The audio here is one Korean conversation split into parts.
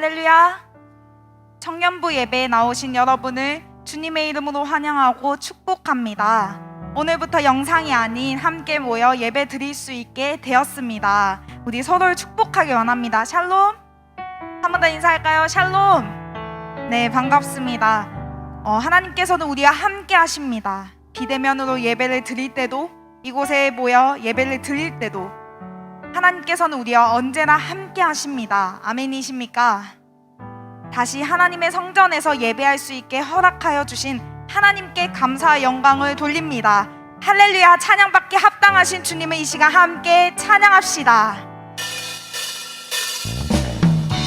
할렐루야. 청년부 예배에 나오신 여러분을 주님의 이름으로 환영하고 축복합니다. 오늘부터 영상이 아닌 함께 모여 예배 드릴 수 있게 되었습니다. 우리 서로를 축복하기 원합니다. 샬롬. 한 번 더 인사할까요? 샬롬. 네, 반갑습니다. 하나님께서는 우리와 함께 하십니다. 비대면으로 예배를 드릴 때도, 이곳에 모여 예배를 드릴 때도 하나님께서는 우리와 언제나 함께 하십니다. 아멘이십니까? 다시 하나님의 성전에서 예배할 수 있게 허락하여 주신 하나님께 감사와 영광을 돌립니다. 할렐루야. 찬양받기 합당하신 주님을 이 시간 함께 찬양합시다.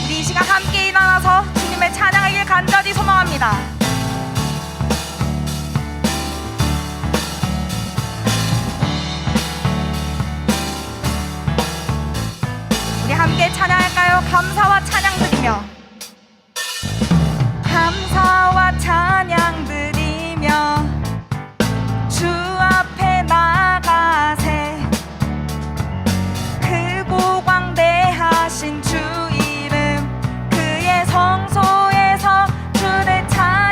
우리 이 시간 함께 일어나서 주님의 찬양하길 간절히 소망합니다. 우리 함께 찬양할까요? 감사와 찬양 드리며, 감사와 찬양 드리며 주 앞에 나가세. 크고 광대하신 주 이름, 그의 성소에서 주를 찬양하세.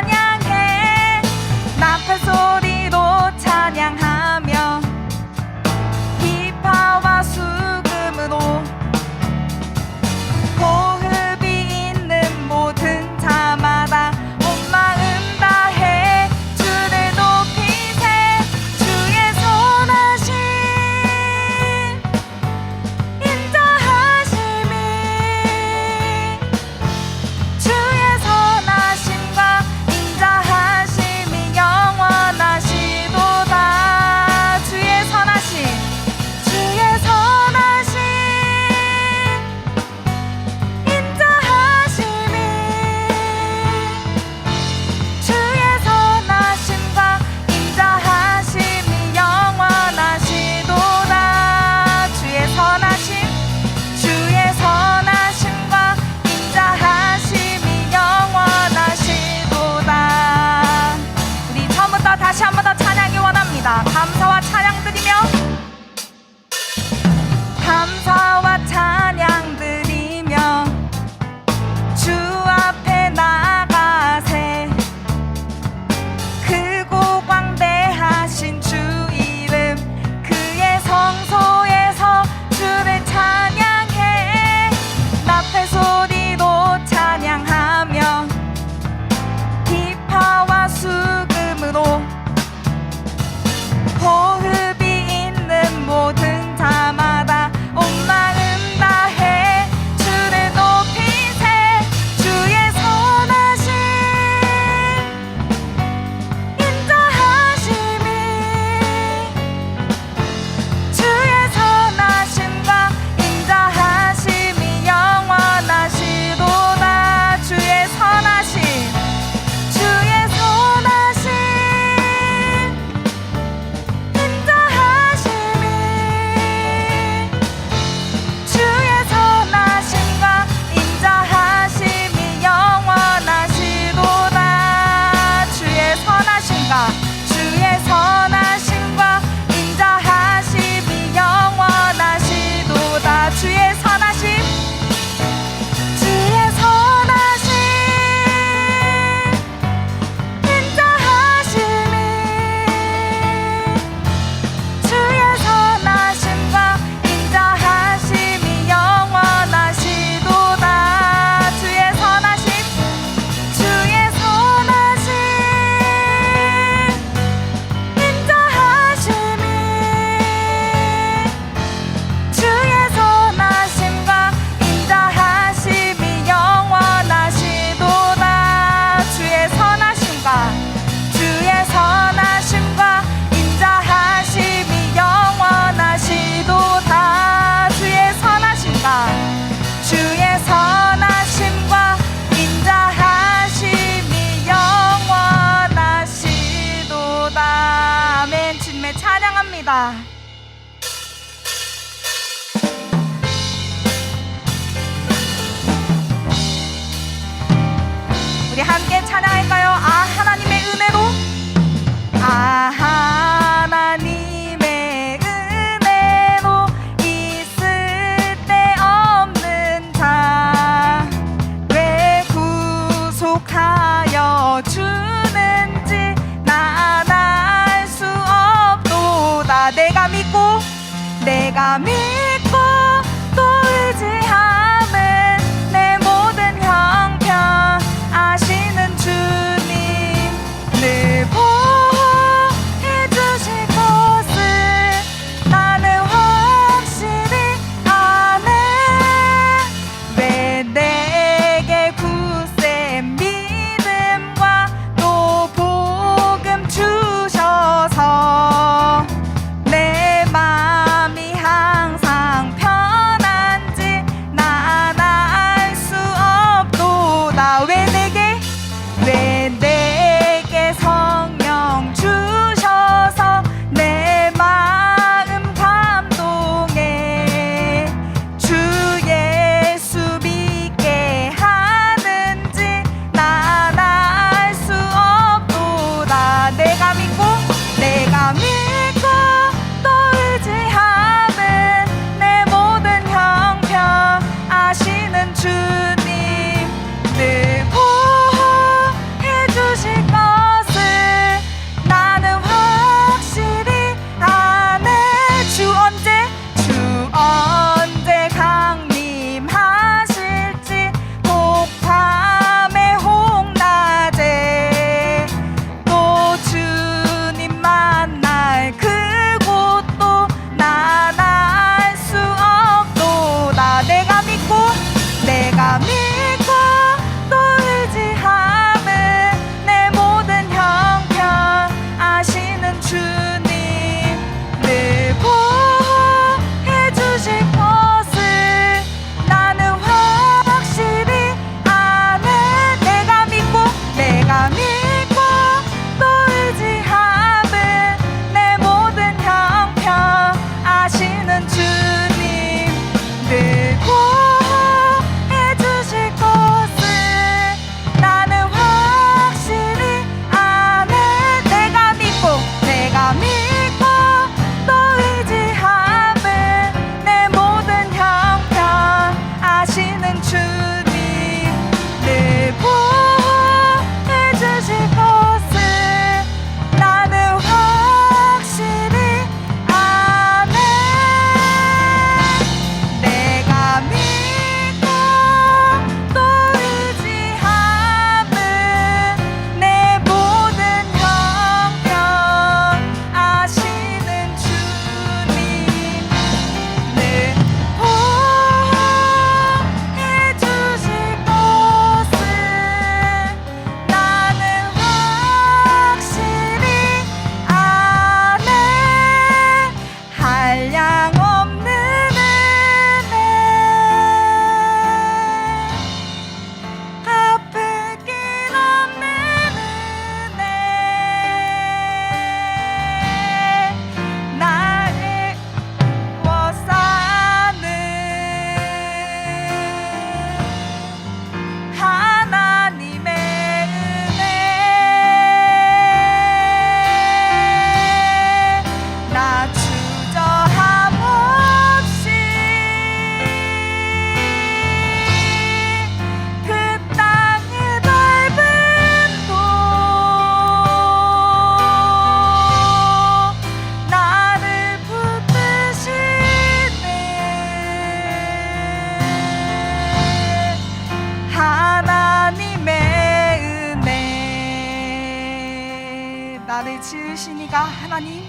지으신 이가 하나님,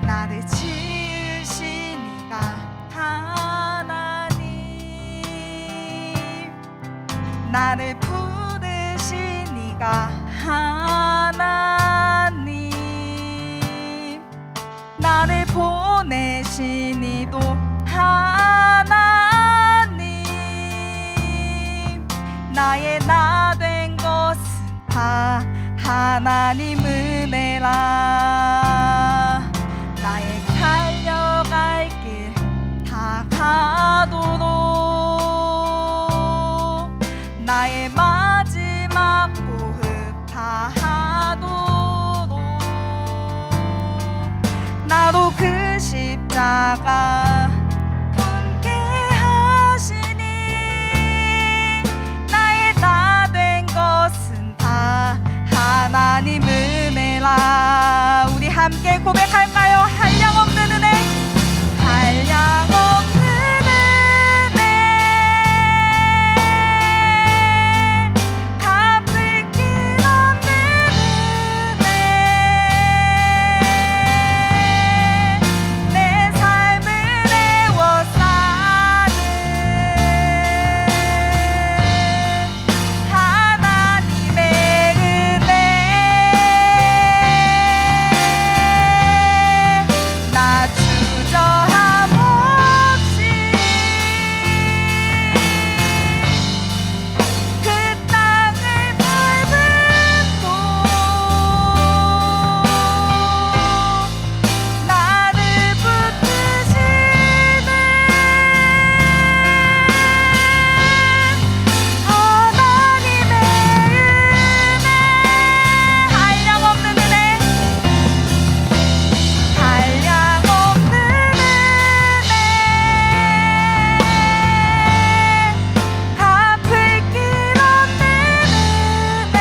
나를 지으신 이가 하나님, 나를 부르신 이가 하나님, 나를 보내신 이도 하나님, 나의 나 된 것은 다 하나님 은혜라. 나의 달려갈 길 다 가도록, 나의 마지막 호흡 다 하도록, 나도 그 십자가 함께 하시니, 나의 나 된 것은 다 하나님 은혜라. 우리 함께 고백할까요? 한량없는 은혜, 한량없는 은혜, 갚을 길 없는 은혜, 내 삶을 애워싸는 하나님의 은혜. 나 주저함 없이 그 땅을 밟고, 나를 붙드시는 하나님의 은혜, 한량없는 은혜, 한량없는 은혜, 갚을 길 없는 은혜,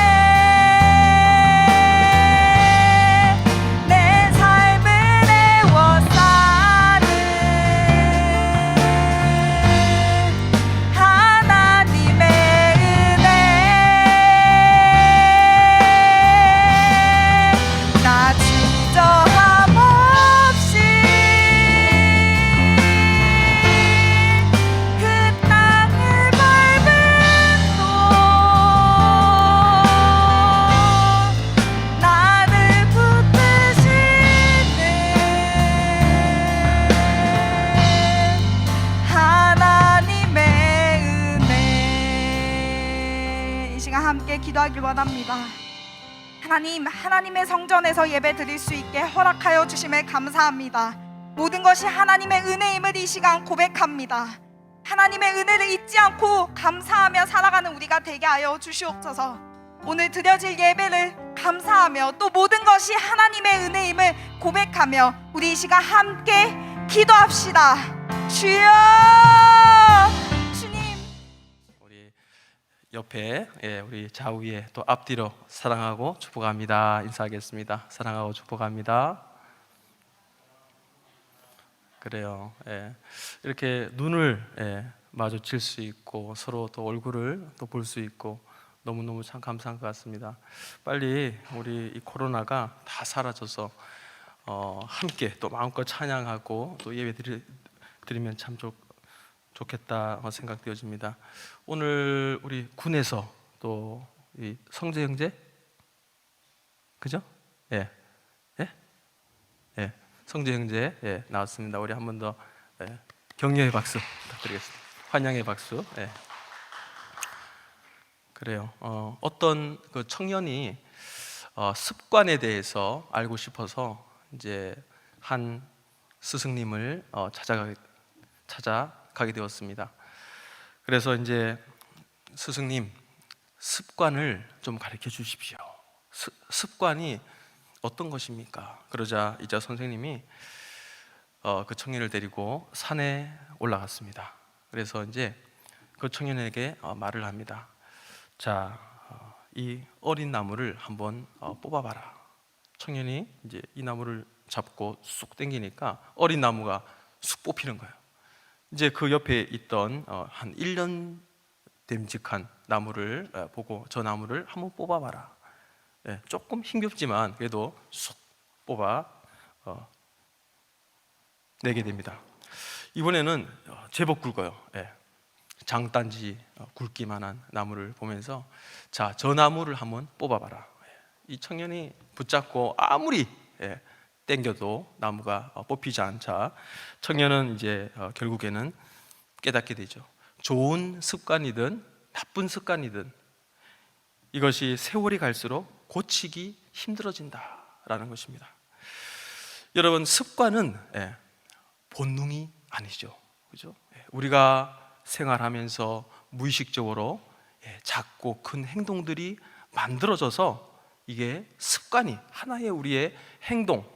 내 삶을 애워싸는 하나님의 은혜. 나 주저함 없이 그 땅을 밟고, 나를 붙드시는 하나님의 은혜. 이 시간 함께 기도하길 원합니다. 하나님, 하나님의 성전에서 예배 드릴 수 있게 허락하여 주심에 감사합니다. 모든 것이 하나님의 은혜임을 이 시간 고백합니다. 하나님의 은혜를 잊지 않고 감사하며 살아가는 우리가 되게 하여 주시옵소서. 오늘 드려질 예배를 감사하며 또 모든 것이 하나님의 은혜임을 고백하며 우리 이 시간 함께 기도합시다. 주여, 주님. 우리 옆에 우리 좌우에 또 앞뒤로 사랑하고 축복합니다. 인사하겠습니다. 사랑하고 축복합니다. 그래요. 이렇게 눈을 마주칠 수 있고 서로 또 얼굴을 또 볼 수 있고 너무너무 참 감사한 것 같습니다. 빨리 우리 이 코로나가 다 사라져서 함께 또 마음껏 찬양하고 또 예배 드리면 참 좋겠다 생각되어집니다. 오늘 우리 군에서 또 이 성재 형제, 그죠? 성재 형제 나왔습니다. 우리 한 번 더 격려의 박수 부탁드리겠습니다. 환영의 박수. 그래요. 어떤 그 청년이 습관에 대해서 알고 싶어서 이제 한 스승님을 찾아가게 되었습니다. 그래서 이제 스승님, 습관을 좀 가르쳐 주십시오. 습관이 어떤 것입니까? 그러자 이제 선생님이 그 청년을 데리고 산에 올라갔습니다. 그래서 이제 그 청년에게 말을 합니다. 자, 이 어린 나무를 한번 뽑아봐라. 청년이 이제 이 나무를 잡고 쑥 당기니까 어린 나무가 쑥 뽑히는 거예요. 이제 그 옆에 있던 한 1년 됨직한 나무를 보고 저 나무를 한번 뽑아봐라. 조금 힘겹지만 그래도 쏙 뽑아 내게 됩니다. 이번에는 제법 굵어요. 장단지 굵기만한 나무를 보면서 자, 저 나무를 한번 뽑아봐라. 이 청년이 붙잡고 아무리 땡겨도 나무가 뽑히지 않자 청년은 이제 결국에는 깨닫게 되죠. 좋은 습관이든 나쁜 습관이든 이것이 세월이 갈수록 고치기 힘들어진다라는 것입니다. 여러분, 습관은 본능이 아니죠. 그죠? 우리가 생활하면서 무의식적으로 작고 큰 행동들이 만들어져서 이게 습관이 하나의 우리의 행동,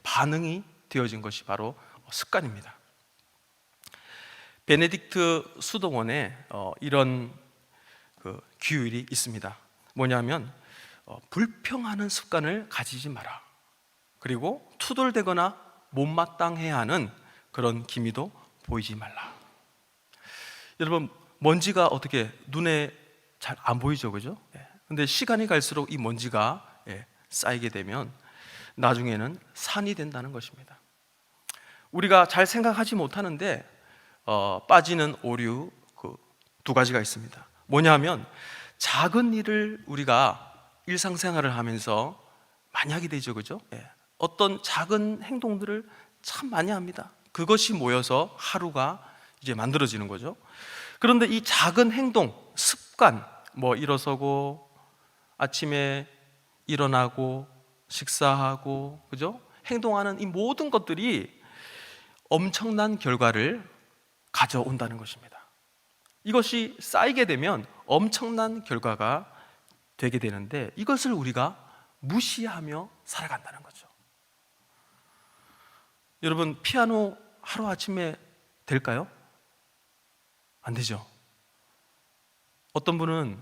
반응이 되어진 것이 바로 습관입니다. 베네딕트 수도원에 이런 그 규율이 있습니다. 뭐냐면 불평하는 습관을 가지지 마라. 그리고 투덜대거나 못마땅해야 하는 그런 기미도 보이지 말라. 여러분, 먼지가 어떻게 눈에 잘 안 보이죠, 그죠? 근데 시간이 갈수록 이 먼지가 쌓이게 되면 나중에는 산이 된다는 것입니다. 우리가 잘 생각하지 못하는데 빠지는 오류 그 두 가지가 있습니다. 뭐냐면 작은 일을 우리가 일상생활을 하면서 많이 하게 되죠, 그죠? 어떤 작은 행동들을 참 많이 합니다. 그것이 모여서 하루가 이제 만들어지는 거죠. 그런데 이 작은 행동, 습관, 뭐 일어서고 아침에 일어나고 식사하고, 그죠? 행동하는 이 모든 것들이 엄청난 결과를 가져온다는 것입니다. 이것이 쌓이게 되면 엄청난 결과가 되게 되는데 이것을 우리가 무시하며 살아간다는 거죠. 여러분, 피아노 하루아침에 될까요? 안 되죠. 어떤 분은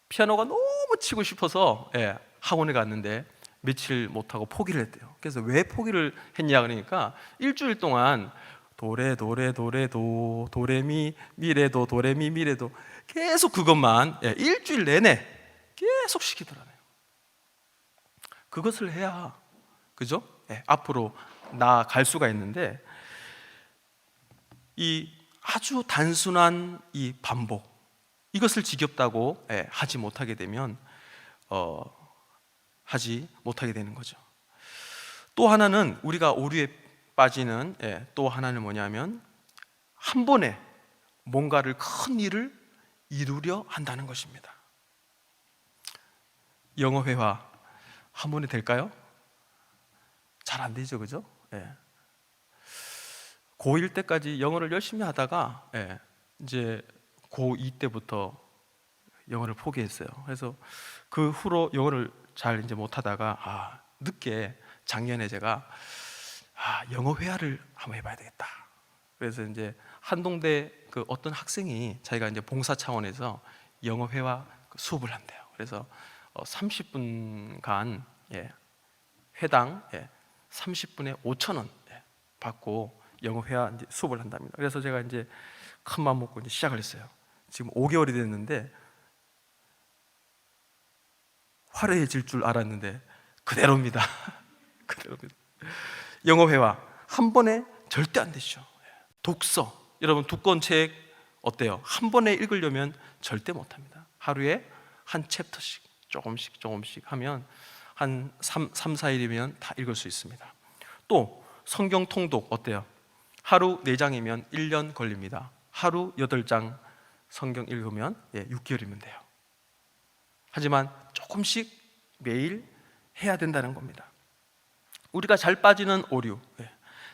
피아노가 너무 치고 싶어서 학원에 갔는데 며칠 못하고 포기를 했대요. 그래서 왜 포기를 했냐 그러니까 일주일 동안 도레 도레 도레 도 도레미 미레도 도레미 미레도 계속 그것만 일주일 내내 계속 시키더라고요. 그것을 해야, 그죠? 앞으로 나아갈 수가 있는데 이 아주 단순한 이 반복, 이것을 지겹다고 하지 못하게 되면 하지 못하게 되는 거죠. 또 하나는 우리가 오류에 빠지는 또 하나는 뭐냐면 한 번에 뭔가를 큰 일을 이루려 한다는 것입니다. 영어 회화 한 번에 될까요? 잘 안 되죠, 그죠? 고1 때까지 영어를 열심히 하다가 이제 고2 때부터 영어를 포기했어요. 그래서 그 후로 영어를 잘 이제 못하다가 늦게 작년에 제가 영어 회화를 한번 해봐야 되겠다. 그래서 이제 한동대 그 어떤 학생이 자기가 이제 봉사 차원에서 영어 회화 수업을 한대요. 그래서 30분간 회당 30분에 5,000원 받고 영어 회화 이제 수업을 한답니다. 그래서 제가 이제 큰 마음 먹고 이제 시작을 했어요. 지금 5개월이 됐는데 화려해질 줄 알았는데 그대로입니다. 그대로입니다. 영어 회화 한 번에 절대 안 되죠. 독서, 여러분 두꺼운 책 어때요? 한 번에 읽으려면 절대 못합니다. 하루에 한 챕터씩 조금씩 하면 한 3, 4일이면 다 읽을 수 있습니다. 또 성경 통독 어때요? 하루 4장이면 1년 걸립니다. 하루 8장 성경 읽으면 6개월이면 돼요. 하지만 조금씩 매일 해야 된다는 겁니다. 우리가 잘 빠지는 오류,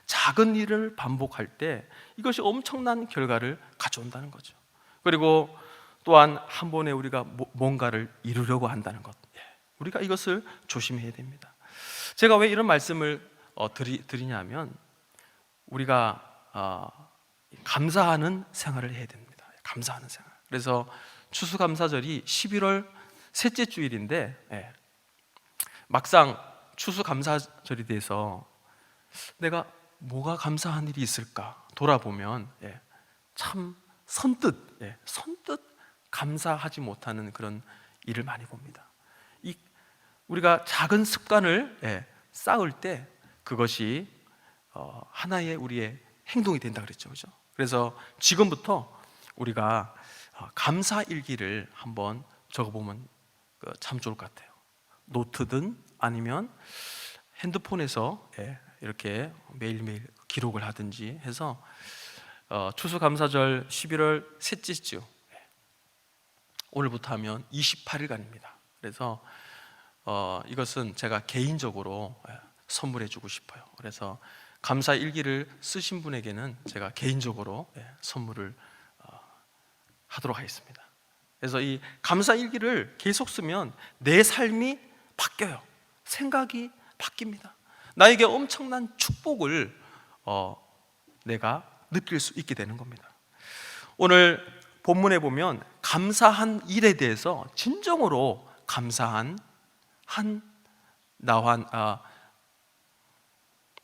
작은 일을 반복할 때 이것이 엄청난 결과를 가져온다는 거죠. 그리고 또한 한 번에 우리가 뭔가를 이루려고 한다는 것, 우리가 이것을 조심해야 됩니다. 제가 왜 이런 말씀을 드리냐면 우리가 감사하는 생활을 해야 됩니다. 감사하는 생활. 그래서 추수감사절이 11월 셋째 주일인데 막상 추수감사절이 돼서 내가 뭐가 감사한 일이 있을까 돌아보면 참 선뜻 감사하지 못하는 그런 일을 많이 봅니다. 이 우리가 작은 습관을 쌓을 때 그것이 하나의 우리의 행동이 된다 그랬죠, 그죠? 그래서 지금부터 우리가 감사 일기를 한번 적어보면 참 좋을 것 같아요. 노트든 아니면 핸드폰에서 이렇게 매일매일 기록을 하든지 해서 추수감사절 11월 셋째 주, 오늘부터 하면 28일간입니다. 그래서 이것은 제가 개인적으로 선물해 주고 싶어요. 그래서 감사 일기를 쓰신 분에게는 제가 개인적으로 선물을 하도록 하겠습니다. 그래서 이 감사 일기를 계속 쓰면 내 삶이 바뀌어요. 생각이 바뀝니다. 나에게 엄청난 축복을 내가 느낄 수 있게 되는 겁니다. 오늘 본문에 보면 감사한 일에 대해서 진정으로 감사한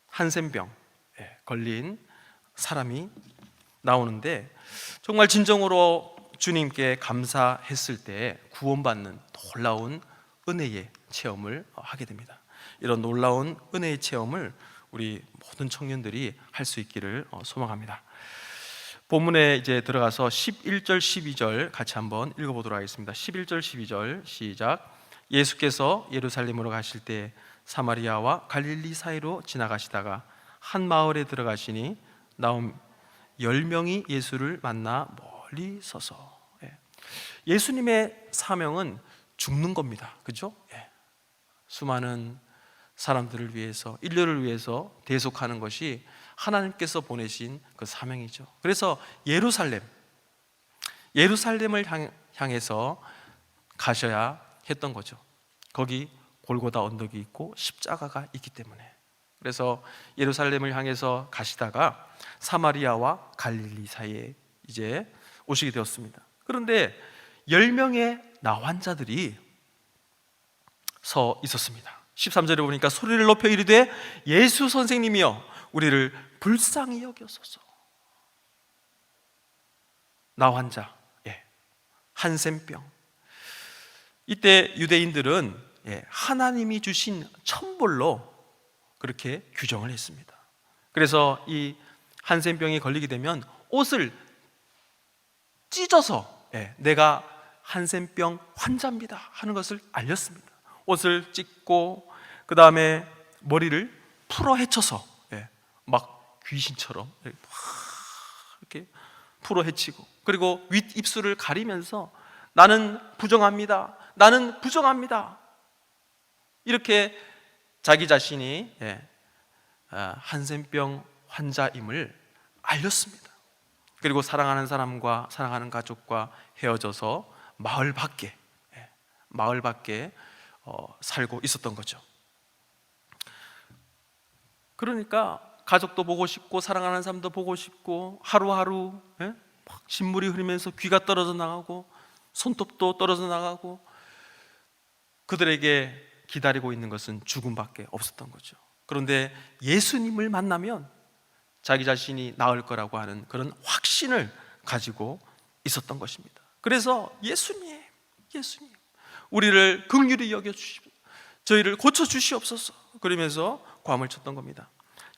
한센병 걸린 사람이 나오는데, 정말 진정으로 주님께 감사했을 때 구원받는 놀라운 은혜의 체험을 하게 됩니다. 이런 놀라운 은혜의 체험을 우리 모든 청년들이 할 수 있기를 소망합니다. 본문에 이제 들어가서 11절 12절 같이 한번 읽어보도록 하겠습니다. 11절 12절 시작. 예수께서 예루살렘으로 가실 때 사마리아와 갈릴리 사이로 지나가시다가 한 마을에 들어가시니 나온 10명이 예수를 만나 멀리 서서, 예수님의 사명은 죽는 겁니다. 그죠? 수많은 사람들을 위해서, 인류를 위해서 대속하는 것이 하나님께서 보내신 그 사명이죠. 그래서 예루살렘을 향해서 가셔야 했던 거죠. 거기 골고다 언덕이 있고 십자가가 있기 때문에. 그래서 예루살렘을 향해서 가시다가 사마리아와 갈릴리 사이에 이제 오시게 되었습니다. 그런데 10명의 나환자들이 서 있었습니다. 13절에 보니까 소리를 높여 이르되 예수 선생님이여 우리를 불쌍히 여기소서. 나환자, 한센병. 이때 유대인들은 하나님이 주신 천벌로 그렇게 규정을 했습니다. 그래서 이 한센병이 걸리게 되면 옷을 찢어서 내가 한센병 환자입니다 하는 것을 알렸습니다. 옷을 찢고 그 다음에 머리를 풀어 헤쳐서 막 귀신처럼 이렇게 풀어 헤치고, 그리고 윗입술을 가리면서 나는 부정합니다, 나는 부정합니다, 이렇게 자기 자신이 한센병 환자임을 알렸습니다. 그리고 사랑하는 사람과 사랑하는 가족과 헤어져서 마을 밖에 살고 있었던 거죠. 그러니까 가족도 보고 싶고 사랑하는 사람도 보고 싶고 하루하루 막 신물이 흐르면서 귀가 떨어져 나가고 손톱도 떨어져 나가고 그들에게 기다리고 있는 것은 죽음밖에 없었던 거죠. 그런데 예수님을 만나면 자기 자신이 나을 거라고 하는 그런 확신을 가지고 있었던 것입니다. 그래서 예수님 우리를 긍휼히 여겨주시고 저희를 고쳐주시옵소서 그러면서 고함을 쳤던 겁니다.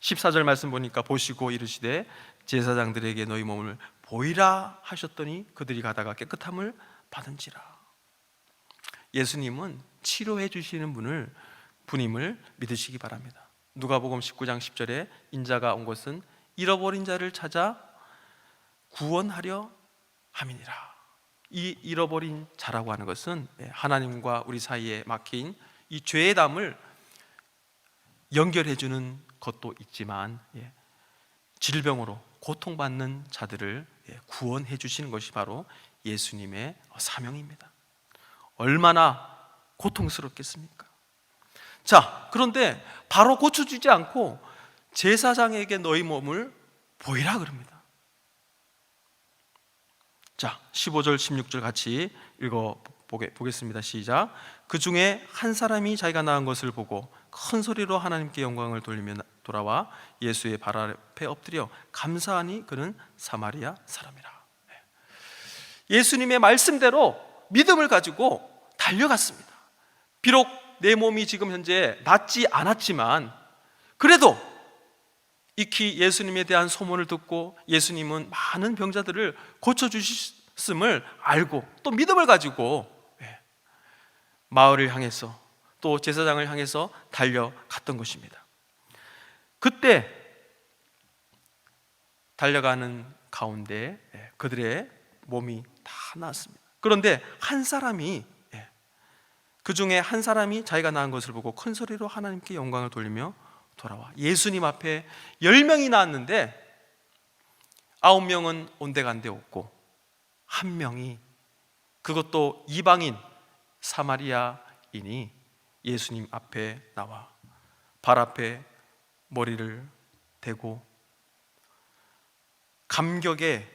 14절 말씀 보니까 보시고 이르시되 제사장들에게 너희 몸을 보이라 하셨더니 그들이 가다가 깨끗함을 받은지라. 예수님은 치료해 주시는 분임을 믿으시기 바랍니다. 누가복음 19장 10절에 인자가 온 것은 잃어버린 자를 찾아 구원하려 함이니라. 이 잃어버린 자라고 하는 것은 하나님과 우리 사이에 막힌 이 죄의 담을 연결해 주는 것도 있지만 질병으로 고통받는 자들을 구원해 주시는 것이 바로 예수님의 사명입니다. 얼마나 고통스럽겠습니까? 자, 그런데 바로 고쳐주지 않고 제사장에게 너희 몸을 보이라 그럽니다. 자, 15절 16절 같이 읽어보겠습니다. 시작. 그 중에 한 사람이 자기가 낳은 것을 보고 큰 소리로 하나님께 영광을 돌리며 돌아와 예수의 발 앞에 엎드려 감사하니 그는 사마리아 사람이라. 예수님의 말씀대로 믿음을 가지고 달려갔습니다. 비록 내 몸이 지금 현재 낫지 않았지만 그래도 익히 예수님에 대한 소문을 듣고 예수님은 많은 병자들을 고쳐주셨음을 알고 또 믿음을 가지고 마을을 향해서 또 제사장을 향해서 달려갔던 것입니다. 그때 달려가는 가운데 그들의 몸이 다 나았습니다. 그런데 한 사람이, 그 중에 한 사람이 자기가 나은 것을 보고 큰 소리로 하나님께 영광을 돌리며 돌아와 예수님 앞에 10명이 나왔는데 9명은 온데간데 없고 한 명이, 그것도 이방인 사마리아인이 예수님 앞에 나와 발 앞에 머리를 대고 감격의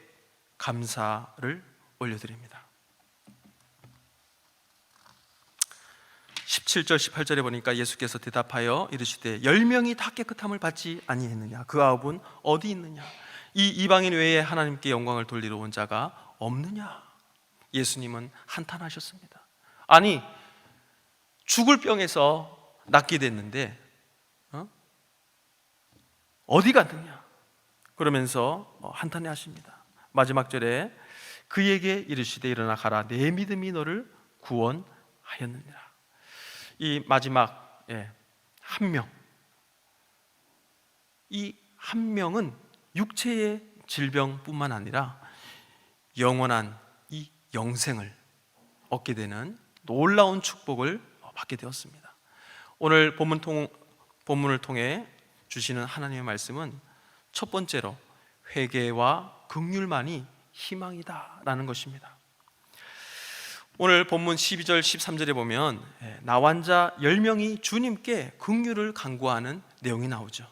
감사를 올려드립니다. 17절 18절에 보니까 예수께서 대답하여 이르시되 10명이 다 깨끗함을 받지 아니했느냐? 그 9은 어디 있느냐? 이 이방인 외에 하나님께 영광을 돌리러 온 자가 없느냐? 예수님은 한탄하셨습니다. 아니, 죽을 병에서 낫게 됐는데 어디 갔느냐? 그러면서 한탄해 하십니다. 마지막 절에 그에게 이르시되 일어나 가라, 내 믿음이 너를 구원하였느니라. 이 마지막 한 명, 이 한 명은 육체의 질병뿐만 아니라 영원한 이 영생을 얻게 되는 놀라운 축복을 받게 되었습니다. 오늘 본문을 통해 주시는 하나님의 말씀은 첫 번째로 회개와 긍휼만이 희망이다라는 것입니다. 오늘 본문 12절 13절에 보면 나환자 10명이 주님께 긍휼을 간구하는 내용이 나오죠.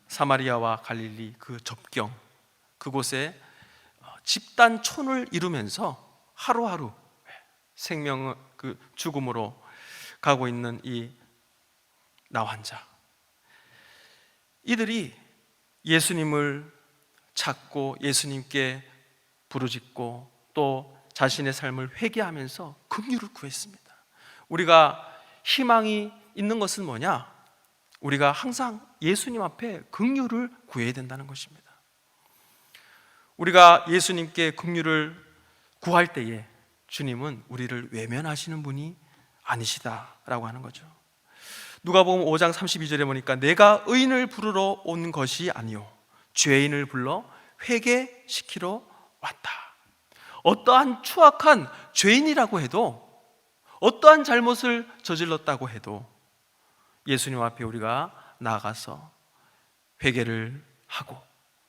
사마리아와 갈릴리 그 접경, 그곳에 집단촌을 이루면서 하루하루 생명의 그 죽음으로 가고 있는 이 나환자, 이들이 예수님을 찾고 예수님께 부르짖고 또 자신의 삶을 회개하면서 긍휼을 구했습니다. 우리가 희망이 있는 것은 뭐냐? 우리가 항상 예수님 앞에 긍휼을 구해야 된다는 것입니다. 우리가 예수님께 긍휼을 구할 때에 주님은 우리를 외면하시는 분이 아니시다라고 하는 거죠. 누가복음 5장 32절에 보니까 내가 의인을 부르러 온 것이 아니요 죄인을 불러 회개시키러 왔다. 어떠한 추악한 죄인이라고 해도, 어떠한 잘못을 저질렀다고 해도 예수님 앞에 우리가 나아가서 회개를 하고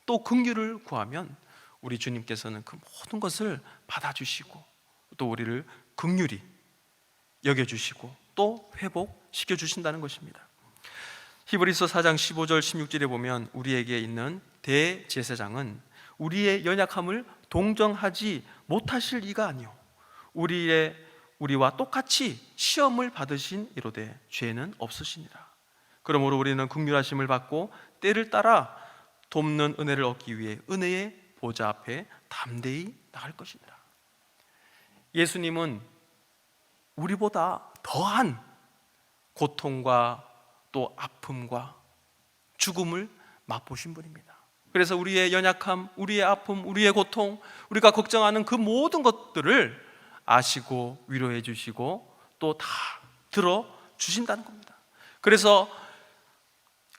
또 긍휼을 구하면 우리 주님께서는 그 모든 것을 받아주시고 또 우리를 긍휼히 여겨주시고 또 회복시켜 주신다는 것입니다. 히브리서 4장 15절 16절에 보면 우리에게 있는 대제사장은 우리의 연약함을 동정하지 못하실 이가 아니요 우리와 똑같이 시험을 받으신 이로되 죄는 없으시니라. 그러므로 우리는 긍휼하심을 받고 때를 따라 돕는 은혜를 얻기 위해 은혜의 보좌 앞에 담대히 나갈 것이니라. 예수님은 우리보다 더한 고통과 또 아픔과 죽음을 맛보신 분입니다. 그래서 우리의 연약함, 우리의 아픔, 우리의 고통, 우리가 걱정하는 그 모든 것들을 아시고 위로해 주시고 또 다 들어주신다는 겁니다. 그래서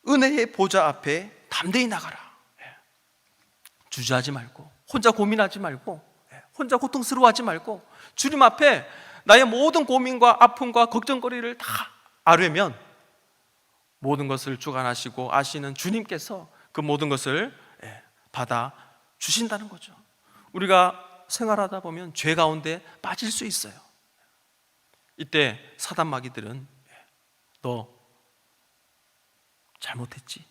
은혜의 보좌 앞에 담대히 나가라. 주저하지 말고, 혼자 고민하지 말고, 혼자 고통스러워하지 말고 주님 앞에 나의 모든 고민과 아픔과 걱정거리를 다 아뢰면 모든 것을 주관하시고 아시는 주님께서 그 모든 것을 받아 주신다는 거죠. 우리가 생활하다 보면 죄 가운데 빠질 수 있어요. 이때 사단 마귀들은 너 잘못했지,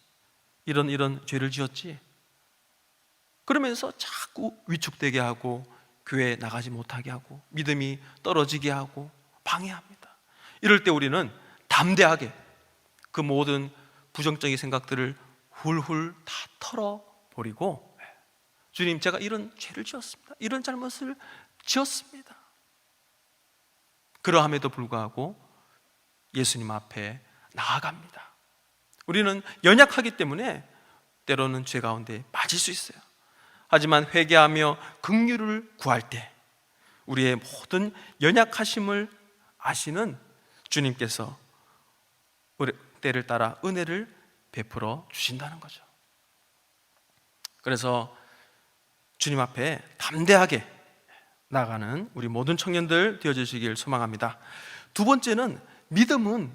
이런 죄를 지었지, 그러면서 자꾸 위축되게 하고 교회에 나가지 못하게 하고 믿음이 떨어지게 하고 방해합니다. 이럴 때 우리는 담대하게 그 모든 부정적인 생각들을 훌훌 다 털어버리고 주님, 제가 이런 죄를 지었습니다, 이런 잘못을 지었습니다, 그러함에도 불구하고 예수님 앞에 나아갑니다. 우리는 연약하기 때문에 때로는 죄 가운데 빠질 수 있어요. 하지만 회개하며 긍휼을 구할 때 우리의 모든 연약하심을 아시는 주님께서 때를 따라 은혜를 베풀어 주신다는 거죠. 그래서 주님 앞에 담대하게 나가는 우리 모든 청년들 되어주시길 소망합니다. 두 번째는 믿음은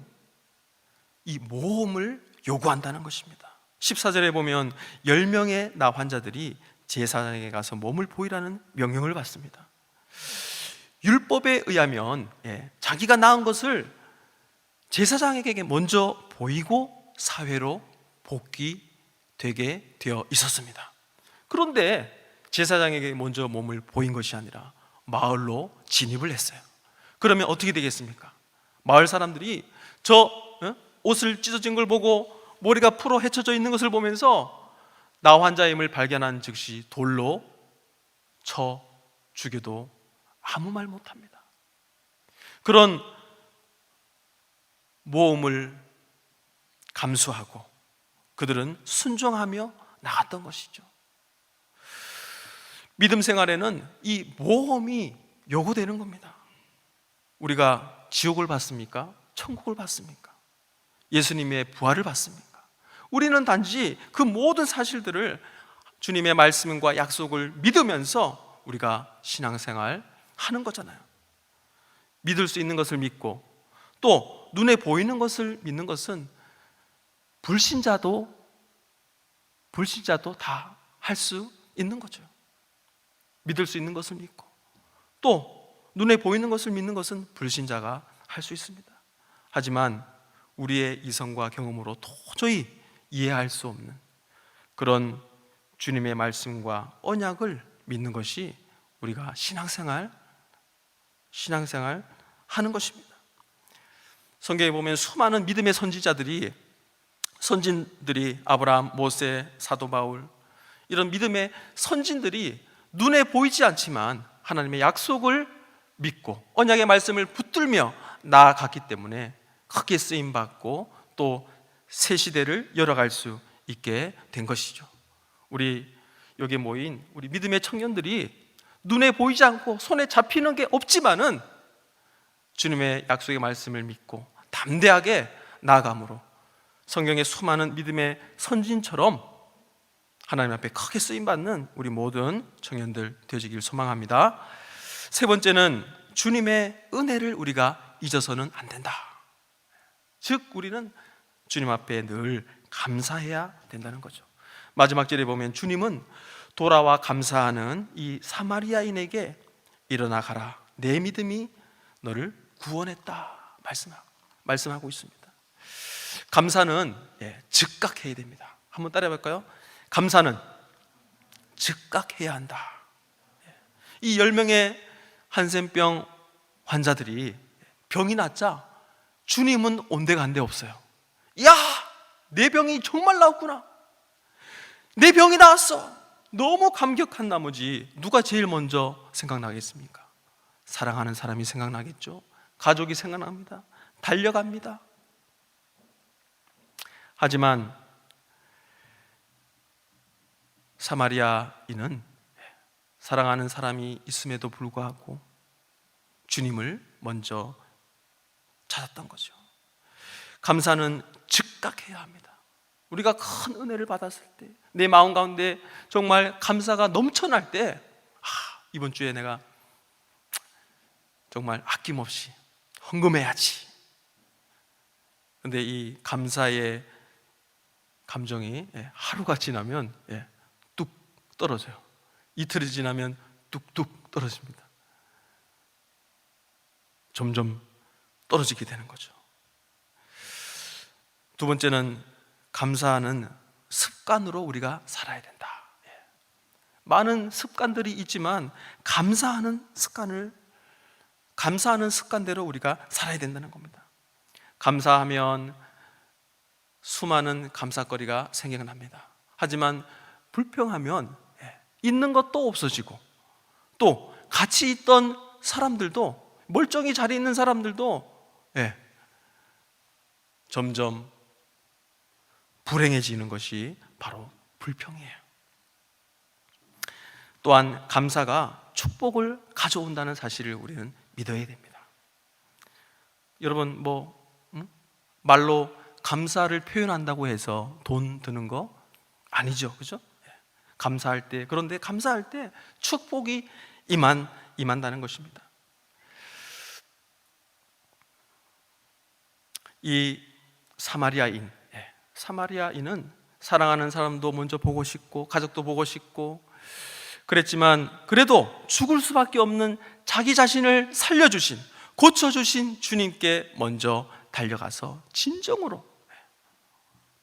이 모험을 요구한다는 것입니다. 14절에 보면 10명의 나 환자들이 제사장에게 가서 몸을 보이라는 명령을 받습니다. 율법에 의하면 자기가 나은 것을 제사장에게 먼저 보이고 사회로 복귀되게 되어 있었습니다. 그런데 제사장에게 먼저 몸을 보인 것이 아니라 마을로 진입을 했어요. 그러면 어떻게 되겠습니까? 마을 사람들이 저 옷을 찢어진 걸 보고 머리가 풀어 헤쳐져 있는 것을 보면서 나 환자임을 발견한 즉시 돌로 쳐 죽여도 아무 말 못합니다. 그런 모험을 감수하고 그들은 순종하며 나갔던 것이죠. 믿음 생활에는 이 모험이 요구되는 겁니다. 우리가 지옥을 받습니까? 천국을 받습니까? 예수님의 부활을 받습니까? 우리는 단지 그 모든 사실들을 주님의 말씀과 약속을 믿으면서 우리가 신앙생활 하는 거잖아요. 믿을 수 있는 것을 믿고 또 눈에 보이는 것을 믿는 것은 불신자도 다 할 수 있는 거죠. 믿을 수 있는 것을 믿고 또 눈에 보이는 것을 믿는 것은 불신자가 할 수 있습니다. 하지만 우리의 이성과 경험으로 도저히 이해할 수 없는 그런 주님의 말씀과 언약을 믿는 것이 우리가 신앙생활 하는 것입니다. 성경에 보면 수많은 믿음의 선진들이 아브라함, 모세, 사도 바울 이런 믿음의 선진들이 눈에 보이지 않지만 하나님의 약속을 믿고 언약의 말씀을 붙들며 나아갔기 때문에 크게 쓰임받고 또 새 시대를 열어갈 수 있게 된 것이죠. 우리 여기 모인 우리 믿음의 청년들이 눈에 보이지 않고 손에 잡히는 게 없지만은 주님의 약속의 말씀을 믿고 담대하게 나아감으로 성경의 수많은 믿음의 선진처럼 하나님 앞에 크게 쓰임받는 우리 모든 청년들 되어지길 소망합니다. 세 번째는 주님의 은혜를 우리가 잊어서는 안 된다. 즉 우리는 주님 앞에 늘 감사해야 된다는 거죠. 마지막 절에 보면 주님은 돌아와 감사하는 이 사마리아인에게 일어나 가라, 내 믿음이 너를 구원했다 말씀하고 있습니다. 감사는 즉각해야 됩니다. 한번 따라해 볼까요? 감사는 즉각해야 한다. 이 10명의 한센병 환자들이 병이 났자 주님은 온데간데 없어요. 야, 내 병이 정말 나았구나. 내 병이 나았어. 너무 감격한 나머지 누가 제일 먼저 생각나겠습니까? 사랑하는 사람이 생각나겠죠. 가족이 생각납니다. 달려갑니다. 하지만 사마리아인은 사랑하는 사람이 있음에도 불구하고 주님을 먼저 찾았던 거죠. 감사는 즉각해야 합니다. 우리가 큰 은혜를 받았을 때, 내 마음 가운데 정말 감사가 넘쳐날 때, 이번 주에 내가 정말 아낌없이 헌금해야지. 그런데 이 감사의 감정이 하루가 지나면 뚝 떨어져요. 이틀이 지나면 뚝뚝 떨어집니다. 점점 떨어지게 되는 거죠. 두 번째는 감사하는 습관으로 우리가 살아야 된다. 많은 습관들이 있지만 감사하는 습관대로 우리가 살아야 된다는 겁니다. 감사하면 수많은 감사거리가 생겨납니다. 하지만 불평하면 있는 것도 없어지고 또 같이 있던 사람들도 멀쩡히 잘 있는 사람들도 점점 불행해지는 것이 바로 불평이에요. 또한 감사가 축복을 가져온다는 사실을 우리는 믿어야 됩니다. 여러분 말로 감사를 표현한다고 해서 돈 드는 거 아니죠, 그죠? 감사할 때, 그런데 감사할 때 축복이 임한다는 것입니다. 이 사마리아인은 사랑하는 사람도 먼저 보고 싶고 가족도 보고 싶고 그랬지만 그래도 죽을 수밖에 없는 자기 자신을 살려주신, 고쳐주신 주님께 먼저 달려가서 진정으로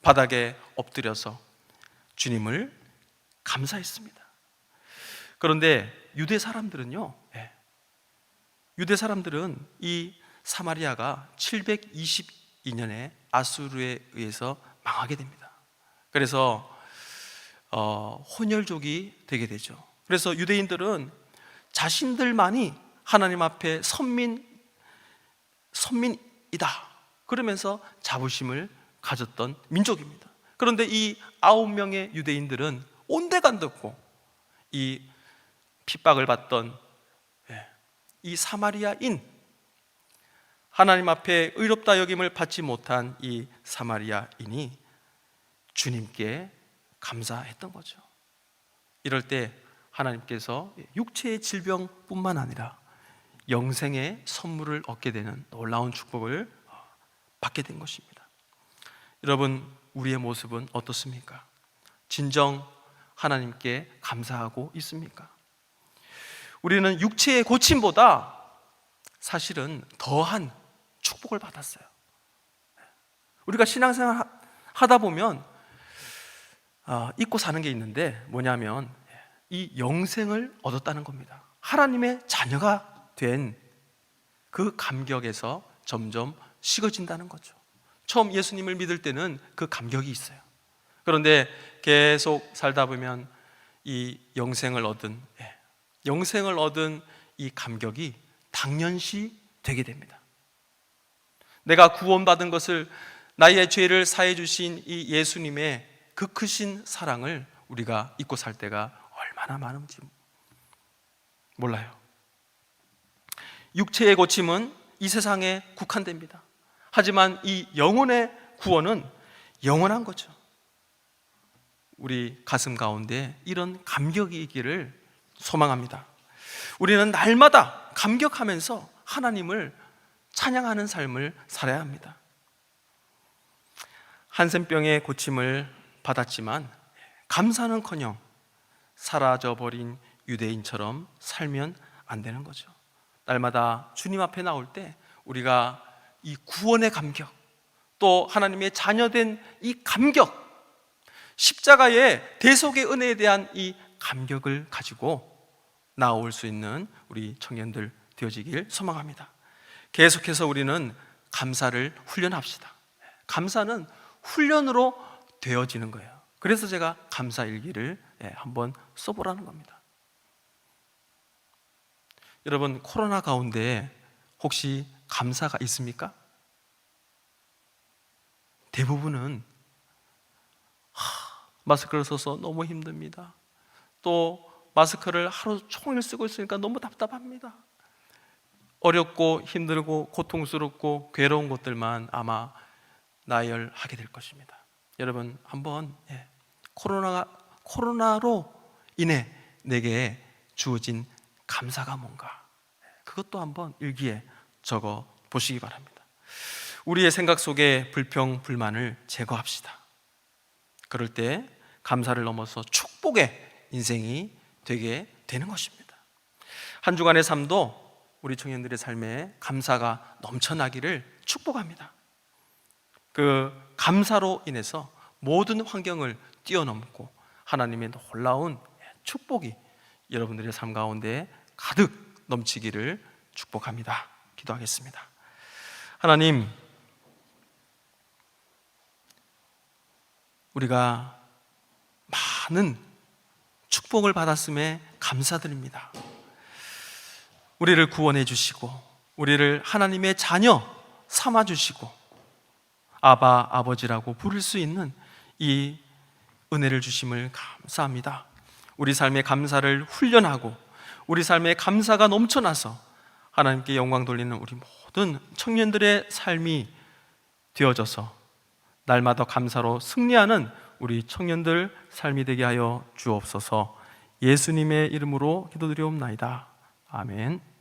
바닥에 엎드려서 주님을 감사했습니다. 그런데 유대 사람들은 이 사마리아가 722년에 아수르에 의해서 망하게 됩니다. 그래서 혼혈족이 되게 되죠. 그래서 유대인들은 자신들만이 하나님 앞에 선민이다 그러면서 자부심을 가졌던 민족입니다. 그런데 이 9명의 유대인들은 온데간도 없고 이 핍박을 받던 이 사마리아인, 하나님 앞에 의롭다 여김을 받지 못한 이 사마리아인이 주님께 감사했던 거죠. 이럴 때 하나님께서 육체의 질병뿐만 아니라 영생의 선물을 얻게 되는 놀라운 축복을 받게 된 것입니다. 여러분, 우리의 모습은 어떻습니까? 진정 하나님께 감사하고 있습니까? 우리는 육체의 고침보다 사실은 더한 축복을 받았어요. 우리가 신앙생활 하다 보면 잊고 사는 게 있는데 뭐냐면 이 영생을 얻었다는 겁니다. 하나님의 자녀가 된 그 감격에서 점점 식어진다는 거죠. 처음 예수님을 믿을 때는 그 감격이 있어요. 그런데 계속 살다 보면 이 영생을 얻은 이 감격이 당연시 되게 됩니다. 내가 구원받은 것을, 나의 죄를 사해 주신 이 예수님의 그 크신 사랑을 우리가 잊고 살 때가 얼마나 많은지 몰라요. 육체의 고침은 이 세상에 국한됩니다. 하지만 이 영혼의 구원은 영원한 거죠. 우리 가슴 가운데 이런 감격이 있기를 소망합니다. 우리는 날마다 감격하면서 하나님을 찬양하는 삶을 살아야 합니다. 한센병의 고침을 받았지만 감사는커녕 사라져버린 유대인처럼 살면 안 되는 거죠. 날마다 주님 앞에 나올 때 우리가 이 구원의 감격, 또 하나님의 자녀된 이 감격, 십자가의 대속의 은혜에 대한 이 감격을 가지고 나올 수 있는 우리 청년들 되어지길 소망합니다. 계속해서 우리는 감사를 훈련합시다. 감사는 훈련으로 되어지는 거예요. 그래서 제가 감사일기를 한번 써보라는 겁니다. 여러분, 코로나 가운데 혹시 감사가 있습니까? 대부분은 마스크를 써서 너무 힘듭니다. 또 마스크를 하루 종일 쓰고 있으니까 너무 답답합니다. 어렵고 힘들고 고통스럽고 괴로운 것들만 아마 나열하게 될 것입니다. 여러분, 한번 코로나로 인해 내게 주어진 감사가 뭔가, 그것도 한번 일기에 적어 보시기 바랍니다. 우리의 생각 속에 불평, 불만을 제거합시다. 그럴 때 감사를 넘어서 축복의 인생이 되게 되는 것입니다. 한 주간의 삶도 우리 청년들의 삶에 감사가 넘쳐나기를 축복합니다. 그 감사로 인해서 모든 환경을 뛰어넘고 하나님의 놀라운 축복이 여러분들의 삶 가운데 가득 넘치기를 축복합니다. 기도하겠습니다. 하나님, 우리가 많은 축복을 받았음에 감사드립니다. 우리를 구원해 주시고 우리를 하나님의 자녀 삼아주시고 아바, 아버지라고 부를 수 있는 이 은혜를 주심을 감사합니다. 우리 삶의 감사를 훈련하고 우리 삶의 감사가 넘쳐나서 하나님께 영광 돌리는 우리 모든 청년들의 삶이 되어져서 날마다 감사로 승리하는 우리 청년들 삶이 되게 하여 주옵소서. 예수님의 이름으로 기도드리옵나이다. 아멘.